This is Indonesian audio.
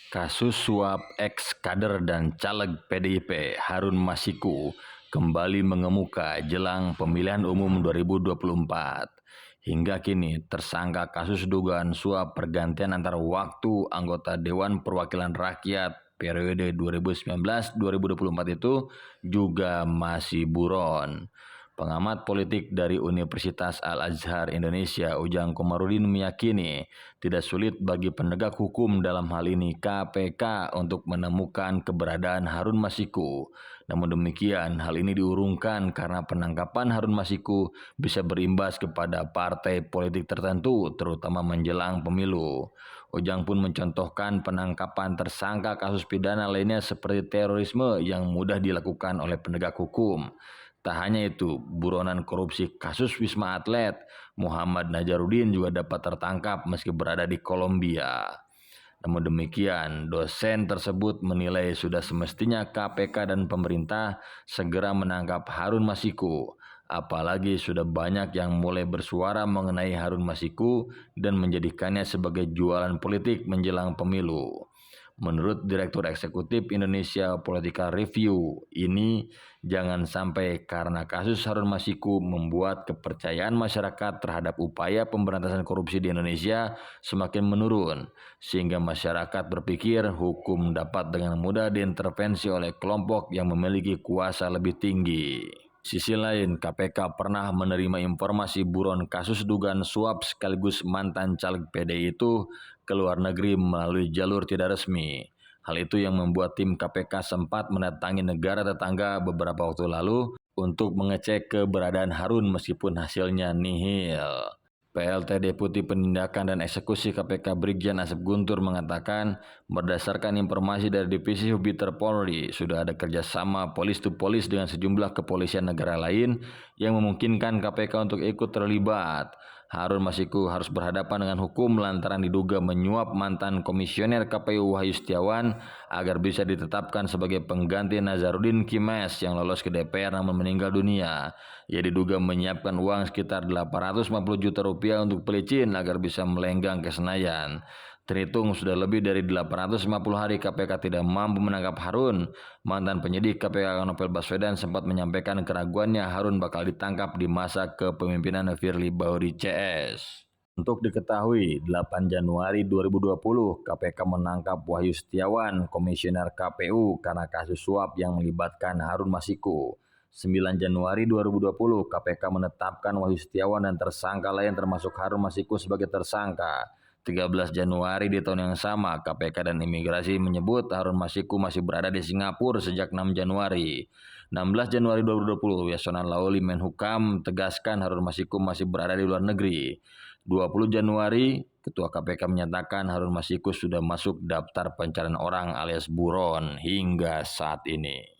Kasus suap ex-kader dan caleg PDIP Harun Masiku kembali mengemuka jelang pemilihan umum 2024. Hingga kini tersangka kasus dugaan suap pergantian antar waktu anggota Dewan Perwakilan Rakyat periode 2019-2024 itu juga masih buron. Pengamat politik dari Universitas Al-Azhar Indonesia, Ujang Komarudin meyakini tidak sulit bagi penegak hukum dalam hal ini KPK untuk menemukan keberadaan Harun Masiku. Namun demikian, hal ini diurungkan karena penangkapan Harun Masiku bisa berimbas kepada partai politik tertentu, terutama menjelang pemilu. Ujang pun mencontohkan penangkapan tersangka kasus pidana lainnya seperti terorisme yang mudah dilakukan oleh penegak hukum. Tak hanya itu, buronan korupsi kasus Wisma Atlet, Muhammad Najarudin juga dapat tertangkap meski berada di Kolombia. Namun demikian, dosen tersebut menilai sudah semestinya KPK dan pemerintah segera menangkap Harun Masiku. Apalagi sudah banyak yang mulai bersuara mengenai Harun Masiku dan menjadikannya sebagai jualan politik menjelang pemilu. Menurut Direktur Eksekutif Indonesia Political Review, ini jangan sampai karena kasus Harun Masiku membuat kepercayaan masyarakat terhadap upaya pemberantasan korupsi di Indonesia semakin menurun, sehingga masyarakat berpikir hukum dapat dengan mudah diintervensi oleh kelompok yang memiliki kuasa lebih tinggi. Sisi lain, KPK pernah menerima informasi buron kasus dugaan suap sekaligus mantan caleg PDI itu ke luar negeri melalui jalur tidak resmi. Hal itu yang membuat tim KPK sempat mendatangi negara tetangga beberapa waktu lalu untuk mengecek keberadaan Harun meskipun hasilnya nihil. PLT Deputi Penindakan dan Eksekusi KPK Brigjen Asep Guntur mengatakan, berdasarkan informasi dari Divisi Hubiter Polri, sudah ada kerjasama polis to polis dengan sejumlah kepolisian negara lain yang memungkinkan KPK untuk ikut terlibat. Harun Masiku harus berhadapan dengan hukum lantaran diduga menyuap mantan komisioner KPU Wahyu Setiawan agar bisa ditetapkan sebagai pengganti Nazarudin Kimes yang lolos ke DPR namun meninggal dunia. Ia diduga menyiapkan uang sekitar 850 juta rupiah untuk pelicin agar bisa melenggang ke Senayan. Terhitung sudah lebih dari 850 hari KPK tidak mampu menangkap Harun. Mantan penyidik KPK Novel Baswedan sempat menyampaikan keraguannya Harun bakal ditangkap di masa kepemimpinan Firly Bahuri CS. Untuk diketahui, 8 Januari 2020 KPK menangkap Wahyu Setiawan, komisioner KPU karena kasus suap yang melibatkan Harun Masiku. 9 Januari 2020 KPK menetapkan Wahyu Setiawan dan tersangka lain termasuk Harun Masiku sebagai tersangka. 13 Januari di tahun yang sama, KPK dan Imigrasi menyebut Harun Masiku masih berada di Singapura sejak 6 Januari. 16 Januari 2020, Yasona Lauli Menhukam tegaskan Harun Masiku masih berada di luar negeri. 20 Januari, Ketua KPK menyatakan Harun Masiku sudah masuk daftar pencarian orang alias buron hingga saat ini.